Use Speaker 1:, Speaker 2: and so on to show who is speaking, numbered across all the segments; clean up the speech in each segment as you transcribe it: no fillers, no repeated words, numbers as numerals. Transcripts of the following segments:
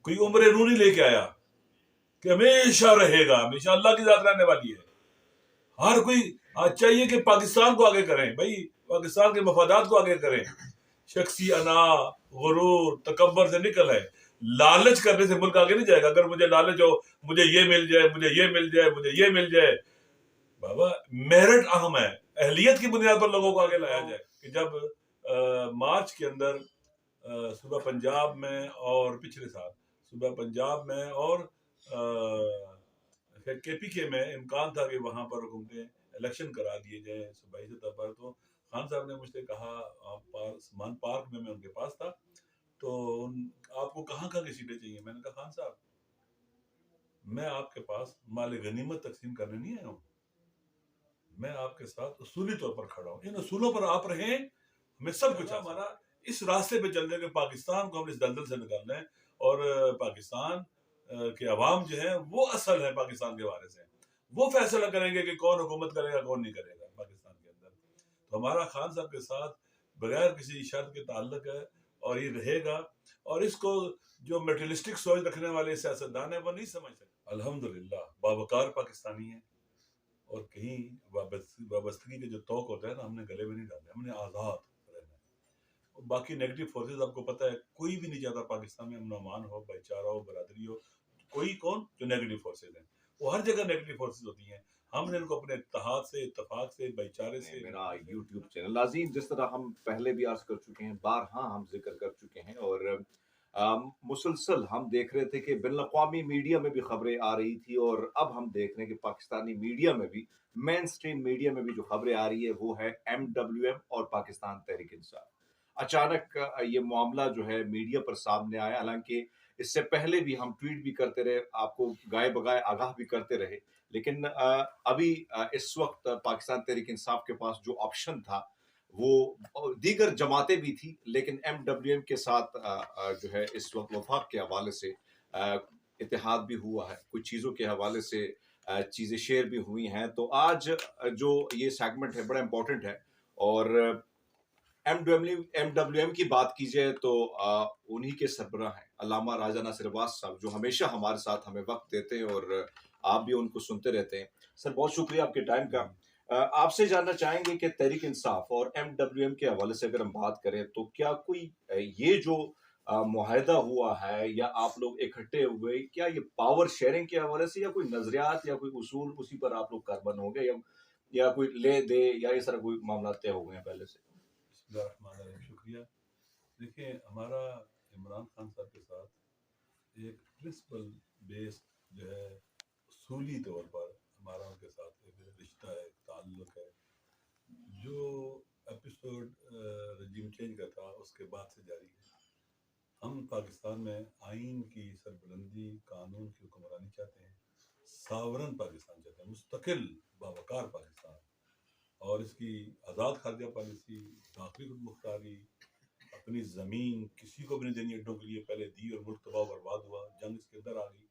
Speaker 1: कोई उम्र नूरी लेके आया कि हमेशा रहेगा, हमेशा अल्लाह की जात रहने वाली है। हर कोई आज चाहिए कि पाकिस्तान को आगे करें, भाई पाकिस्तान के मफादात को आगे करें। शख्सी अना, गुरूर, तकब्बर से निकल है। लालच करने से मुल्क आगे नहीं जाएगा। अगर मुझे लालच हो, मुझे ये मिल जाए, मुझे ये मिल जाए, मुझे ये मिल जाए, बाबा मेरिट अहम है, अहलियत की बुनियाद पर लोगों को आगे लाया जाए। कि जब मार्च के अंदर सुबह पंजाब में और पिछले साल सुबह पंजाब में और KPK में इम्कान था कि वहां पर हुकूमतें इलेक्शन करा दिए जाए सूबाई सतह पर, तो खान साहब ने मुझसे कहा, मान पार्क में मैं उनके पास था, तो आपको कहाँ कहाँ की सीटें चाहिए? मैंने कहा खान साहब, मैं आपके पास माल गनीमत तकसीम करने नहीं आया हूँ, मैं आपके साथ उसूली तौर पर खड़ा हूँ। इन उसूलों पर आप रहें, हमें सब कुछ हमारा इस रास्ते पे चलने के पाकिस्तान को हमने इस दलदल से निकालना है। और पाकिस्तान के अवाम जो है वो असल है पाकिस्तान के वारिस हैं। वो फैसला करेंगे कि कौन हुकूमत करेगा, कौन नहीं करेगा पाकिस्तान के अंदर। तो हमारा खान साहब के साथ बगैर किसी शर्त के ताल्लुक है और ये रहेगा। और इसको जो मेटलिस्टिक सोच रखने वाले सियासतदान है वो नहीं समझ सकते। अल्हम्दुलिल्लाह बावकार पाकिस्तानी है, और कहीं वाबस्तगी के जो तौक होता है ना, हमने गले में नहीं डाले, हमने आज़ाद रहना है। और बाकी नेगेटिव फोर्सेस आपको पता है, कोई भी नहीं चाहता पाकिस्तान में अमन अमान हो, भाईचारा हो, बरादरी हो। कोई कौन जो नेगेटिव फोर्सेस हैं, वो हर जगह नेगेटिव फोर्सेस होती हैं। हमने इनको अपने इत्तेहाद से, इत्तेफाक से, भाईचारे से।
Speaker 2: मेरा यूट्यूब चैनल नाज़रीन, जिस तरह हम पहले भी अर्ज कर चुके हैं, बारहा हम जिक्र कर चुके हैं, और मुसलसल हम देख रहे थे कि बिन-अक़वामी मीडिया में भी खबरें आ रही थी, और अब हम देख रहे हैं कि पाकिस्तानी मीडिया में भी, मेन स्ट्रीम मीडिया में भी जो खबरें आ रही है वो है MWM और पाकिस्तान तहरीक इंसाफ। अचानक ये मामला जो है मीडिया पर सामने आया, हालांकि इससे पहले भी हम ट्वीट भी करते रहे, आपको गाए बगाए आगाह भी करते रहे, लेकिन अभी इस वक्त पाकिस्तान तहरीक इंसाफ के पास जो ऑप्शन था वो दीगर जमातें भी थी, लेकिन MWM के साथ जो है इस वक्त वफाक के हवाले से इत्तेहाद भी हुआ है, कुछ चीज़ों के हवाले से चीज़ें शेयर भी हुई हैं। तो आज जो ये सेगमेंट है बड़ा इंपॉर्टेंट है, और MWM की बात की जाए तो उन्हीं के सरबराह हैं अल्लामा राजा नासिर अब्बास साहब, जो हमेशा हमारे साथ हमें वक्त देते हैं और आप भी उनको सुनते रहते हैं। सर, बहुत शुक्रिया आपके टाइम का। आपसे जानना चाहेंगे कि तहरीक इंसाफ और MWM के हवाले से अगर हम बात करें, तो क्या कोई ये जो मुआहदा हुआ है या आप लोग इकट्ठे हुए, क्या ये पावर शेयरिंग के हवाले से, या कोई नजरियात या कोई उसूल उसी पर आप लोग कारबंद हो गए, या कोई ले दे, या इस तरह कोई मामला तय हो गए हैं पहले से?
Speaker 1: शुक्रिया। देखिए, हमारा इमरान खान साहब के साथ एक प्रिंसिपल बेस्ड जो है, उसूली तौर पर हमारा उनके साथ एक रिश्ता है, एक ताल्लुक है, जो एपिसोड रजीम चेंज का था उसके बाद से जारी है। हम पाकिस्तान में आइन की सरबुलंदी, कानून की हुक्मरानी चाहते हैं, सावरन पाकिस्तान चाहते हैं, मुस्तकिल बावकार पाकिस्तान, और इसकी आज़ाद खारजा पॉलिसी, दाखिली खुद मुख्तारी, अपनी ज़मीन किसी को भी नहीं देनी अड्डों के लिए, पहले दी और मुल्क तबाह बर्बाद हुआ, जंग इसके अंदर आ गई,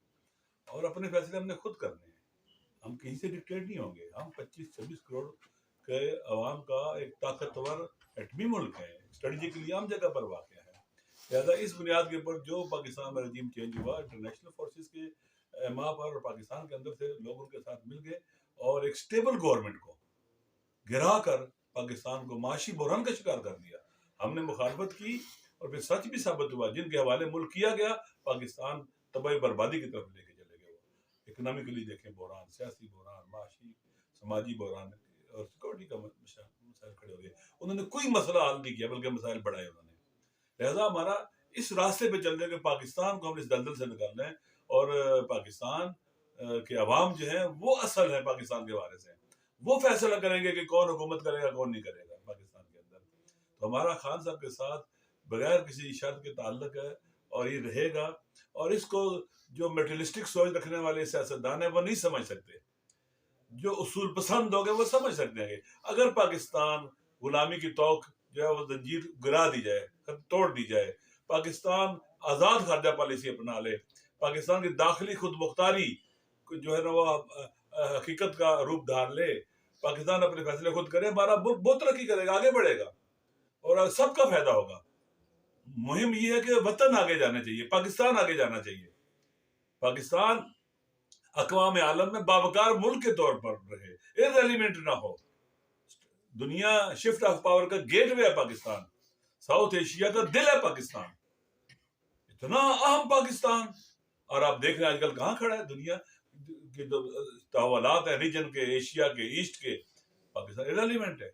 Speaker 1: और अपने फैसले हमने खुद करने हैं। हम कहीं से डिक्टेट नहीं होंगे। हम 25-26 करोड़ के अवाम का एक ताकतवर एटमी मुल्क है, स्ट्रेटेजिकली आम जगह पर वाक़ है। लिहाजा इस बुनियाद के ऊपर जो पाकिस्तान में रजीम चेंज हुआ, इंटरनेशनल फोर्सेस के माँ पर, और पाकिस्तान के अंदर से लोग उनके साथ मिल गए और एक स्टेबल गवर्नमेंट को गिरा कर पाकिस्तान को माशी बहरान का शिकार कर दिया। हमने मुखालफत की और फिर सच भी साबित हुआ, जिनके हवाले मुल्क किया गया, पाकिस्तान तबाही बर्बादी की तरफ लेके चले गए। वो इकोनॉमिकली देखें बहरान, सियासी बहरान, माशी समाजी बहरान, और सिक्योरिटी का मसाइल खड़े हो गए। उन्होंने कोई मसला हल नहीं किया, बल्कि मसाइल बढ़ाए उन्होंने। लिहाजा हमारा इस रास्ते पे चलने के पाकिस्तान को हमने इस दलदल से निकालना है। और पाकिस्तान के अवाम जो है वो असल है पाकिस्तान के वारिस हैं। वो फैसला करेंगे कि कौन हुकूमत करेगा, कौन नहीं करेगा पाकिस्तान के अंदर। तो हमारा खान साहब के साथ बगैर किसी शर्त के ताल्लुक है और ये रहेगा। और इसको जो मेटलिस्टिक सोच रखने वाले सियासतदान है वो नहीं समझ सकते, जो उसूल पसंद हो गए वो समझ सकते हैं। अगर पाकिस्तान गुलामी की तौक जो है वो जंजीर गिरा दी जाए, तोड़ दी जाए, पाकिस्तान आज़ाद खारजा पॉलिसी अपना ले, पाकिस्तान की दाखिली खुद मुख्तारी जो है ना वो हकीकत का रूप धार ले, पाकिस्तान अपने फैसले खुद करे, हमारा मुल्क बहुत तरक्की करेगा, आगे बढ़ेगा और सबका फायदा होगा। मुहिम ये है कि वतन आगे जाना चाहिए, पाकिस्तान आगे जाना चाहिए, पाकिस्तान अक़वाम आलम में बावकार मुल्क के तौर पर रहे, इररेलीवेंट ना हो। दुनिया शिफ्ट ऑफ पावर का गेटवे है पाकिस्तान, साउथ एशिया का दिल है पाकिस्तान, इतना अहम पाकिस्तान। और आप देख रहे हैं आजकल कहाँ खड़ा है दुनिया के जो तहवालात है रीजन के, एशिया के, ईस्ट के, पाकिस्तान इररेलीवेंट है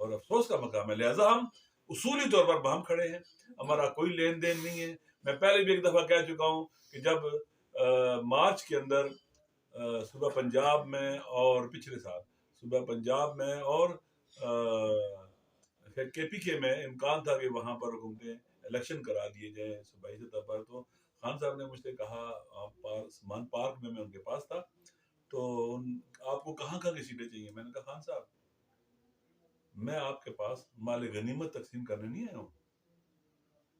Speaker 1: और अफसोस का मकाम है। लिहाजा हम उसूली तौर पर हम खड़े हैं, हमारा कोई लेन देन नहीं है। मैं पहले भी एक दफा कह चुका हूं कि जब मार्च के अंदर सुबह पंजाब में और पिछले साल सुबह पंजाब में और फिर KPK में इम्कान था कि वहां पर हुकूमतें इलेक्शन करा दिए जाए सूबाई सतह पर, तो खान साहब ने मुझसे कहा, आप समान पार्क में मैं उनके पास था, तो आपको कहाँ कहाँ की सीटें चाहिए? मैंने कहा खान साहब, मैं आपके पास माल गनीमत तकसीम करने नहीं आया हूँ,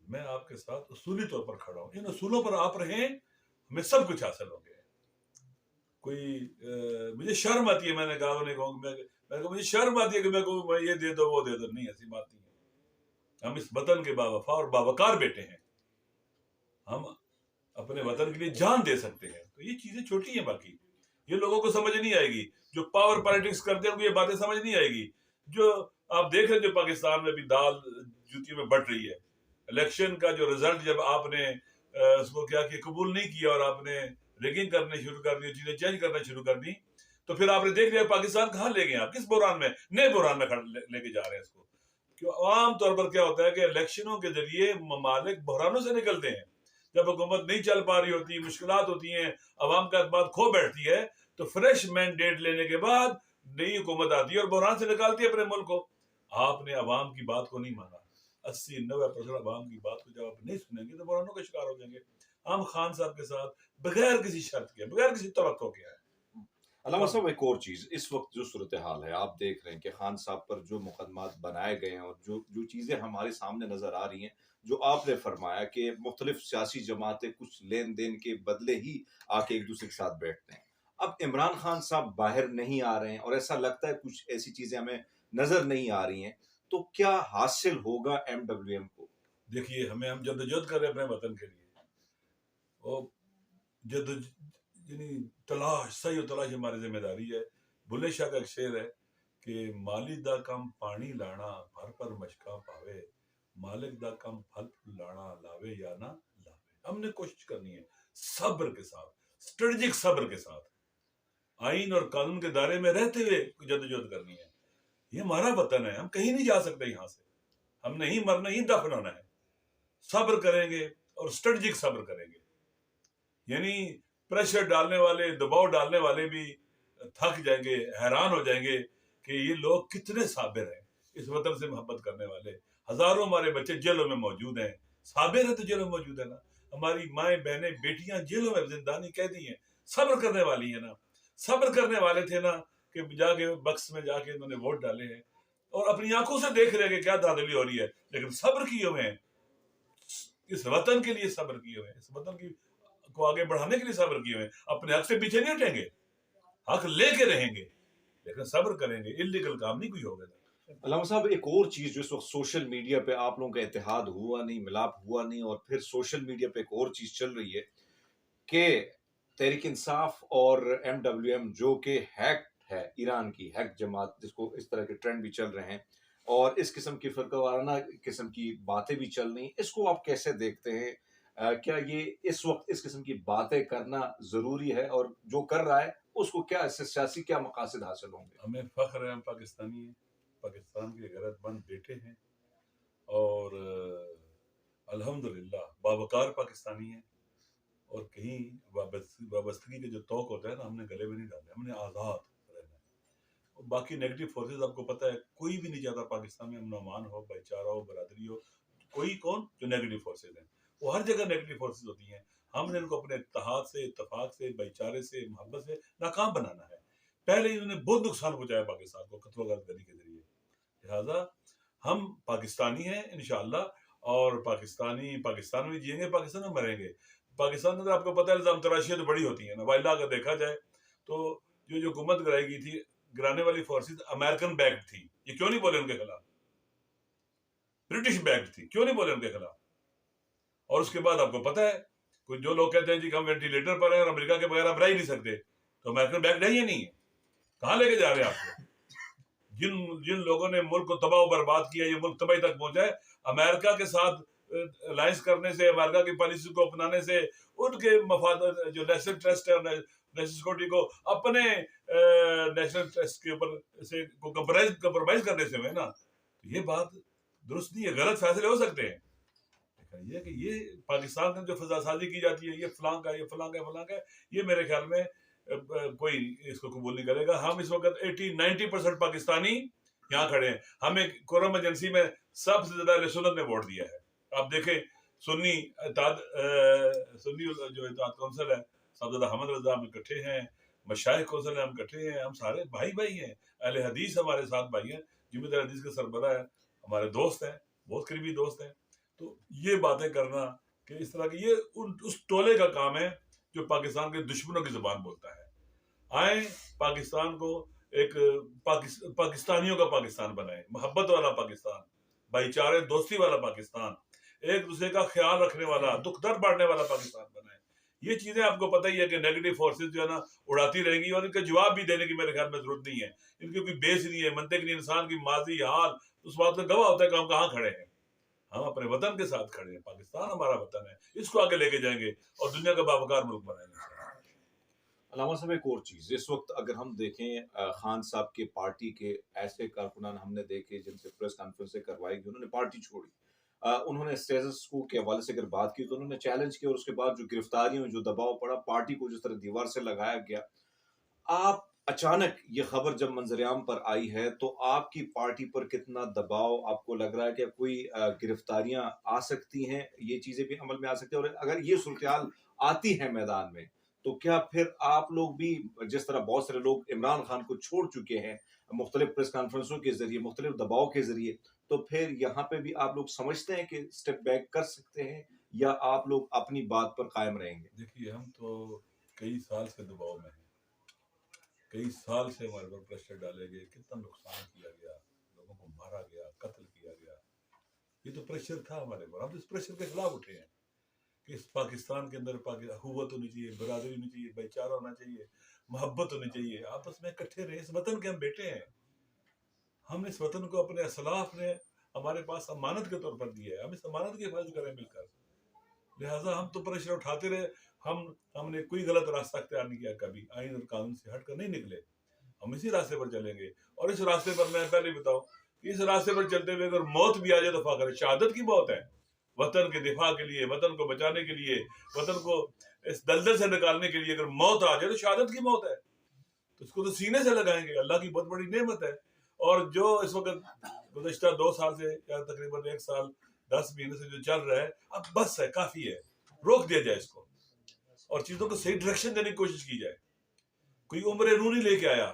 Speaker 1: मैं आपके साथ उसूली तौर पर खड़ा हूँ, इन उसूलों पर आप रहें, हमें सब कुछ हासिल हो गया। कोई मुझे शर्म आती है, मैंने कहा उन्हें मैं मुझे शर्म आती है कि मैं कहूँ ये दे दो वो दे दो, नहीं ऐसी बात नहीं है। हम इस वतन के बावफा और बावकार बेटे हैं, हम अपने वतन के लिए जान दे सकते हैं। तो ये चीजें छोटी हैं, बाकी ये लोगों को समझ नहीं आएगी, जो पावर पॉलिटिक्स करते हैं उनको ये बातें समझ नहीं आएगी। जो आप देख रहे हैं जो पाकिस्तान में भी दाल जूती में बढ़ रही है, इलेक्शन का जो रिजल्ट जब आपने उसको क्या कि कबूल नहीं किया और आपने रिगिंग करने शुरू कर दी, चीजें चेंज करना शुरू कर दी, तो फिर आपने देख लिया पाकिस्तान कहाँ ले गए आप, किस बुरान में, नए बुरान में लेके जा रहे हैं इसको। क्यों आम तौर पर क्या होता है कि इलेक्शनों के जरिए ममालिक बहरानों से निकलते हैं, जब हुकूमत नहीं चल पा रही होती, मुश्किलात होती हैं, अवाम का एतमाद खो बैठती है, तो फ्रेश मैंडेट लेने के बाद नई हुकूमत आती है और बहरान से निकालती है अपने मुल्क को। आपने अवाम की बात को नहीं माना, 80-90% अवाम की बात को जब आप नहीं सुनेंगे तो बहरानों का शिकार हो जाएंगे। हम खान साहब के साथ बगैर किसी शर्त के, बगैर किसी तवक्को के है।
Speaker 2: अलामा साहब, एक और चीज, इस वक्त जो सूरत हाल है, आप देख रहे हैं कि खान साहब पर जो मुकदमात बनाए गए हैं और जो जो चीजें हमारे सामने नजर आ रही हैं, जो आपने फरमाया कि मुख्तलिफ सियासी जमातें कुछ लेन देन के बदले ही आके एक दूसरे के साथ बैठते हैं। अब इमरान खान साहब बाहर नहीं आ रहे हैं और ऐसा लगता है कुछ ऐसी चीजें हमें नजर नहीं आ रही हैं, तो क्या हासिल होगा MWM को?
Speaker 1: देखिए, हम जद्दोजहद कर रहे हैं अपने वतन के लिए, और जद यानी तलाश, सही और तलाश हमारी जिम्मेदारी है। बुल्ले शाह का एक शेर है कि माली दा कम पानी लाना भर पर मशका पावे, मालिक दा कम फल लाना लावे या ना लावे। हमने कोशिश करनी है सब्र के साथ, स्ट्रेटेजिक सब्र के साथ, आइन और कानून के दायरे में रहते हुए जद्दोजहद करनी है। ये हमारा वतन है, हम कहीं नहीं जा सकते यहाँ से, हमने ही मरना ही दफन होना है। सब्र करेंगे और स्ट्रेटेजिक सब्र करेंगे, यानी प्रेशर डालने वाले, दबाव डालने वाले भी थक जाएंगे, हैरान हो जाएंगे कि ये लोग कितने साबिर हैं, इस वतन से मोहब्बत करने वाले। हजारों हमारे बच्चे जेलों में मौजूद हैं, साबिर है तो जेलों में मौजूद है ना। हमारी माएं, बहनें, बेटियां जेलों में जिंदानी कैदी हैं, सब्र करने वाली है ना। सब्र करने वाले थे ना कि जाके बक्स में जाके उन्होंने वोट डाले हैं और अपनी आंखों से देख रहे हैं कि क्या धांधली हो रही है, लेकिन सब्र किए हुए हैं, इस वतन के लिए सब्र किए हुए हैं, इस वतन की को आगे बढ़ाने के लिए सब्र किए हुए हैं। अपने हक से पीछे नहीं हटेंगे, हक लेके रहेंगे, लेकिन सब्र करेंगे, इलीगल काम नहीं कोई होगा।
Speaker 2: अलामा साहब, एक और चीज जो इस वक्त सोशल मीडिया पे आप लोगों का इत्तेहाद हुआ नहीं, मिलाप हुआ नहीं, और फिर सोशल मीडिया पे एक और चीज चल रही है कि तहरीक इंसाफ और MWM जो कि हैक है, ईरान की हैक जमात, जिसको इस तरह के ट्रेंड भी चल रहे हैं और इस किस्म की फरकावाराना किस्म की बातें भी चल रही हैं, इसको आप कैसे देखते हैं? क्या ये इस वक्त इस किस्म की बातें करना जरूरी है, और जो कर रहा है उसको क्या इससे सियासी क्या मकासद हासिल होंगे?
Speaker 1: हमें फख्र है, हम पाकिस्तानी हैं, पाकिस्तान के गैरतमंद बेटे हैं और अल्हम्दुलिल्लाह बावकार पाकिस्तानी हैं, और कहीं वाबस्तगी के जो तौक होता है ना, हमने गले में नहीं डाले, हमने आज़ाद रहना है। और बाकी नेगेटिव फोर्सेस आपको पता है, कोई भी नहीं चाहता पाकिस्तान में अमन अमान हो, भाईचारा हो, बरादरी हो। कोई कौन जो नेगेटिव फोर्सेस हैं, वो हर जगह नेगेटिव फोर्सेस होती हैं। हमने इनको अपने इत्तेहाद से, इत्तेफाक से, भाईचारे से, मोहब्बत से नाकाम बनाना है। पहले ही उन्होंने बहुत नुकसान पहुंचाया पाकिस्तान को कत्ल गर्दी के जरिए। लिहाजा हम पाकिस्तानी हैं इंशाअल्लाह, और पाकिस्तानी पाकिस्तान में जिएंगे, पाकिस्तान में मरेंगे। पाकिस्तान में आपको पता है इल्जाम तराशियां तो बड़ी होती हैं ना, वाइला अगर देखा जाए तो जो हुकूमत गिराई गई थी, गिराने वाली फोर्सेस अमेरिकन बैक्ड थी। ये क्यों नहीं बोले उनके खिलाफ? ब्रिटिश बैक्ड थी, क्यों नहीं बोले उनके खिलाफ? और उसके बाद आपको पता है कुछ जो लोग कहते हैं जी कि हम वेंटिलेटर पर हैं और अमेरिका के बगैर आप रह ही नहीं सकते, तो अमेरिकन बैग नहीं है, नहीं है, कहाँ लेके जा रहे हैं आपको? जिन जिन लोगों ने मुल्क को तबाह बर्बाद किया, ये मुल्क तबाही तक पहुंचा है, अमेरिका के साथ अलायंस करने से, अमेरिका की पॉलिसी को अपनाने से, उनके मफाद जो नेशनल ट्रस्ट है, नेशनल सिक्योरिटी को अपने नेशनल ट्रस्ट के ऊपर से को कंप्रोमाइज करने से हुए ना, तो ये बात दुरुस्त नहीं है, गलत फैसले हो सकते हैं। लेकिन ये कि ये पाकिस्तान में जो फजासाजी की जाती है, ये फलां का, ये फलां का, फलां का, ये मेरे ख्याल में कोई इसको कबूल नहीं करेगा। हम इस वक्त 80-90% पाकिस्तानी यहाँ खड़े हैं। हमें कोरम एजेंसी में सबसे ज्यादा अहले सुन्नत ने वोट दिया है। आप देखें सुन्नी सुन्नी जो इत्तेहाद कौंसिल है, सबसे ज्यादा हमद रजा हम इकट्ठे हैं, मशाइख कौंसिल हम इकट्ठे हैं, हम सारे भाई भाई हैं। अहले हदीस हमारे साथ भाई हैं, जिम्मेदार हदीस के सरबरा है, हमारे दोस्त हैं, बहुत करीबी दोस्त हैं। तो ये बातें करना कि इस तरह की, ये उस टोले का काम है जो पाकिस्तान के दुश्मनों की जुबान बोलता है। आए पाकिस्तान को एक पाकिस्तानियों का पाकिस्तान बनाए, मोहब्बत वाला पाकिस्तान, भाईचारे दोस्ती वाला पाकिस्तान, एक दूसरे का ख्याल रखने वाला, दुख दर्द बांटने वाला पाकिस्तान बनाए। ये चीजें आपको पता ही है कि नेगेटिव फोर्सेस जो है ना उड़ाती रहेंगी, और इनका जवाब भी देने की मेरे ख्याल में जरूरत नहीं है। इनकी कोई बेस नहीं है, मनतिक नहीं, इंसान की माजी हाल उस बात का गवाह होता है कि हम कहाँ खड़े हैं। हम अपने वतन के साथ खड़े हैं, पाकिस्तान हमारा वतन है, इसको आगे लेके जाएंगे और दुनिया का बावकार मुल्क बनाएंगे।
Speaker 2: अलामा साहब एक और चीज़, इस वक्त अगर हम देखें खान साहब के पार्टी के ऐसे कारकुनान हमने देखे जिनसे प्रेस कॉन्फ्रेंस करवाई गई, उन्होंने पार्टी छोड़ी। उन्होंने स्टेटस को के हवाले से अगर बात की तो उन्होंने चैलेंज किया, और उसके बाद जो गिरफ्तारियों, जो दबाव पड़ा, पार्टी को जिस तरह दीवार से लगाया गया, आप अचानक ये खबर जब मंजरेआम पर आई है तो आपकी पार्टी पर कितना दबाव आपको लग रहा है कि कोई गिरफ्तारियां आ सकती हैं, ये चीजें भी अमल में आ सकती हैं, और अगर ये सूरत आती है मैदान में तो क्या फिर आप लोग भी, जिस तरह बहुत सारे लोग इमरान खान को छोड़ चुके हैं मुख्तलिफ प्रेस कॉन्फ्रेंसों के जरिए, मुख्तलिफ दबाव के जरिए, तो फिर यहाँ पे भी आप लोग समझते हैं कि स्टेप बैक कर सकते हैं, या आप लोग अपनी बात पर कायम रहेंगे?
Speaker 1: देखिए, हम तो कई साल से दबाव में हैं, कई साल से हमारे पर प्रेशर डाले गए, कितना नुकसान किया गया, लोगों को मारा गया, कत्ल किया गया, ये तो प्रेशर था हमारे पर। हम तो इस प्रेशर के खिलाफ उठे हैं कि इस पाकिस्तान के अंदर हुव्वत होनी चाहिए, बरादरी होनी चाहिए, भाईचारा होना चाहिए, मोहब्बत होनी चाहिए, आपस में इकट्ठे रहे। इस वतन के हम बेटे हैं, हमने इस वतन को अपने असलाफ ने हमारे पास अमानत के तौर पर दिया है, हम इस अमानत की हिफाजत करें मिलकर। लिहाजा हम तो प्रेशर उठाते रहे, हमने कोई गलत रास्ता अख्तियार नहीं किया, कभी आइन और कानून से हटकर नहीं निकले, हम इसी रास्ते पर चलेंगे। और इस रास्ते पर मैं पहले बताऊं कि इस रास्ते पर चलते हुए अगर मौत भी आ जाए तो फाकर शहादत की मौत है। वतन के दिफा के लिए, वतन को बचाने के लिए, वतन को इस दलदल से निकालने के लिए अगर मौत आ जाए तो शहादत की मौत है, तो उसको तो सीने से लगाएंगे, अल्लाह की बहुत बड़ी नेमत है। और जो इस वक्त गुज़श्ता 2 साल से या तकरीबन 1 साल 10 महीने से जो चल रहा है, अब बस है, काफी है, रोक दिया जाए इसको और चीजों को सही डायरेक्शन देने की कोशिश की जाए। कोई उम्र नूर नहीं लेके आया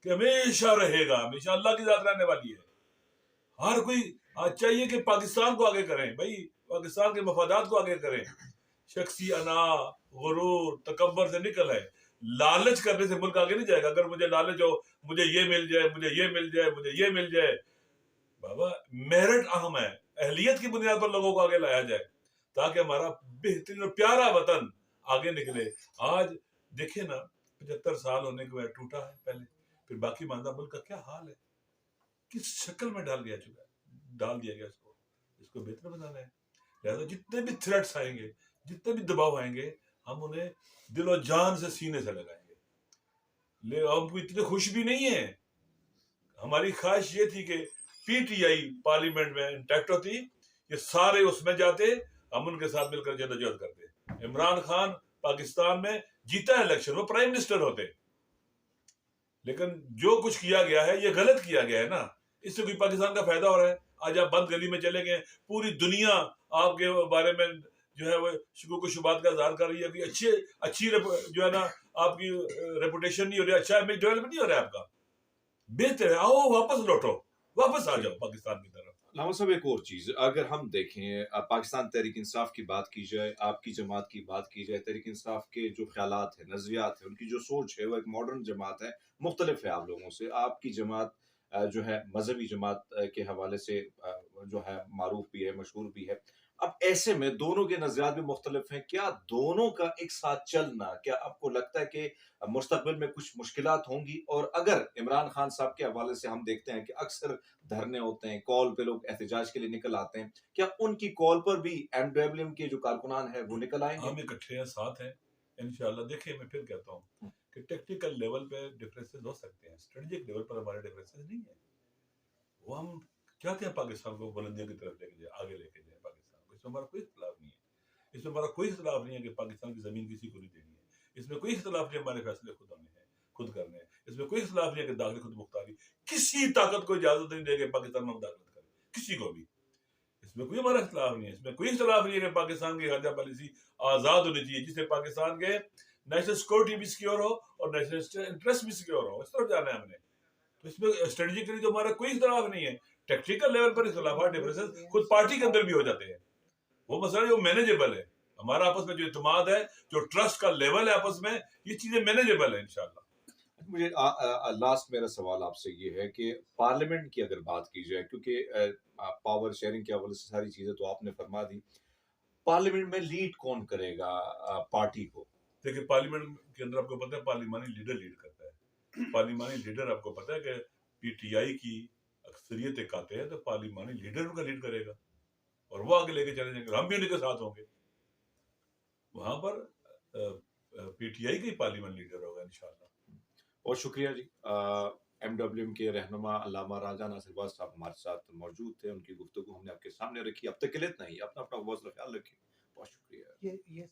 Speaker 1: कि हमेशा रहेगा, हमेशा अल्लाह की जात रहने वाली है। हर कोई आज चाहिए कि पाकिस्तान को आगे करें, भाई पाकिस्तान के मफादात को आगे करें। शख्सी अना, गुरूर, तकब्बर से निकल है, लालच करने से मुल्क आगे नहीं जाएगा। अगर मुझे लालच हो, मुझे ये मिल जाए, मुझे ये मिल जाए, मुझे ये मिल जाए, बाबा मेरिट अहम है, अहलियत की बुनियाद पर लोगों को आगे लाया जाए ताकि हमारा बेहतरीन और प्यारा वतन आगे निकले। आज देखिए ना, 75 साल होने के बाद टूटा है पहले, फिर बाकी मानदा मुल्क का क्या हाल है, किस शक्ल में डाल दिया इसको, इसको बेहतर बनाना है। लिहाजा जितने भी थ्रेट्स आएंगे, जितने भी दबाव आएंगे, हम उन्हें दिलो जान से सीने से लगाएंगे। ले हमको इतने खुश भी नहीं है, हमारी ख्वाहिश ये थी कि पीटीआई पार्लियामेंट में इंटैक्ट होती, ये सारे उसमें जाते, हम उनके साथ मिलकर जदोजहद करते। इमरान खान पाकिस्तान में जीता इलेक्शन, वो प्राइम मिनिस्टर होते, लेकिन जो कुछ किया गया है ये गलत किया गया है ना, इससे कोई पाकिस्तान का फायदा हो रहा है? आज आप बंद गली में चले गए, पूरी दुनिया आपके बारे में जो है वो शुक्र को शुबात का इजहार कर रही है कि अच्छी जो है ना आपकी रेपुटेशन नहीं हो रही, अच्छा इमेज डेवलप नहीं हो रहा है आपका, बेहतर है, आओ वापस लौटो, वापस आ जाओ पाकिस्तान की तरफ।
Speaker 2: लामा साहब एक और चीज, अगर हम देखें पाकिस्तान तहरीक इंसाफ की बात की जाए, आपकी जमात की बात की जाए, तहरीक इंसाफ के जो ख्यालात है, नजरियात है, उनकी जो सोच है, वो एक मॉडर्न जमात है, मुख्तलिफ है आप लोगों से। आपकी जमात जो है मजहबी जमात के हवाले से जो है मारूफ भी है, मशहूर भी है। अब ऐसे में दोनों के नज़रियात भी मुख्तलिफ हैं। क्या दोनों का एक साथ चलना, क्या आपको लगता है कि मुस्तक़बिल में कुछ मुश्किलात होंगी? और अगर इमरान खान साहब के हवाले से हम देखते हैं कि अक्सर धरने होते हैं, कॉल पे लोग एहतजाज के लिए निकल आते हैं, क्या उनकी कॉल पर भी एमडब्ल्यूएम के जो कारकुनान हैं, वो निकल आएँगे?
Speaker 1: हम इकट्ठे हैं, साथ हैं, इंशाल्लाह। देखिए, मैं फिर कहता हूँ
Speaker 2: हुँ,
Speaker 1: कि टेक्निकल लेवल पे डिफरेंसेस हो सकते हैं, स्ट्रेटेजिक लेवल पर हमारे डिफरेंसेस नहीं है। वो हम चाहते हैं पाकिस्तान को बुलंदियों की तरफ लेके जाए, आगे लेके जाए पाकिस्तान को। इसमें हमारा कोई इख्तिलाफ नहीं है। इसमें हमारा कोई इख्तिलाफ नहीं है कि पाकिस्तान की ज़मीन किसी को नहीं देनी है। इसमें कोई इख्तिलाफ नहीं है, हमारे फैसले खुद होने हैं, खुद करने हैं। इसमें कोई इख्तिलाफ नहीं है कि दाखिली खुद मुख्तारी किसी ताकत को इजाज़त नहीं देगी पाकिस्तान में हम दाखिल करें, किसी को भी। इसमें कोई हमारा इख्तिलाफ नहीं है। इसमें कोई इख्तिलाफ नहीं है कि पाकिस्तान की खारजा पॉलिसी आज़ाद होनी चाहिए, जिससे पाकिस्तान के नेशनल सिक्योरिटी भी सिक्योर हो और नेशनल इंटरेस्ट भी सिक्योर हो। इस तरफ जाना है हमने। तो इसमें स्ट्रेटेजिकली तो हमारा कोई इख्तिलाफ नहीं है। टेक्टिकल लेवल पर इख्तिलाफात, डिफरेंसेस खुद पार्टी के अंदर भी हो जाते हैं। वो मसला जो मैनेजेबल है। हमारा आपस में जो इत्मीनान है, जो ट्रस्ट का लेवल है आपस में, ये चीजें मैनेजेबल है इंशाल्लाह।
Speaker 2: मुझे लास्ट मेरा सवाल आपसे ये है कि पार्लियामेंट की अगर बात की जाए, क्योंकि पावर शेयरिंग के हवाले से सारी चीज़ें तो आपने फरमा दी। पार्लियामेंट में लीड कौन करेगा पार्टी को?
Speaker 1: देखिए, पार्लियामेंट के अंदर आपको पता है पार्लिमानी लीडर लीड करता है। पार्लिमानी लीडर आपको पता है कि पीटीआई की अक्सरियत एक आते हैं, तो पार्लिमानी लीडर उनका लीड करेगा और वो आगे लेके चले जाएंगे। हम भी उनके साथ होंगे। वहां पर पीटीआई का ही पार्लियामेंट लीडर होगा इंशाल्लाह।
Speaker 2: बहुत शुक्रिया जी। एमडब्ल्यूएम के रहनुमा अल्लामा राजा नासिरबाज साहब हमारे साथ मौजूद थे। उनकी गुफ्तगू हमने आपके सामने रखी। अब तक के लिए इतना ही। अपना बहुत सा ख्याल रखिए। बहुत शुक्रिया।
Speaker 3: ये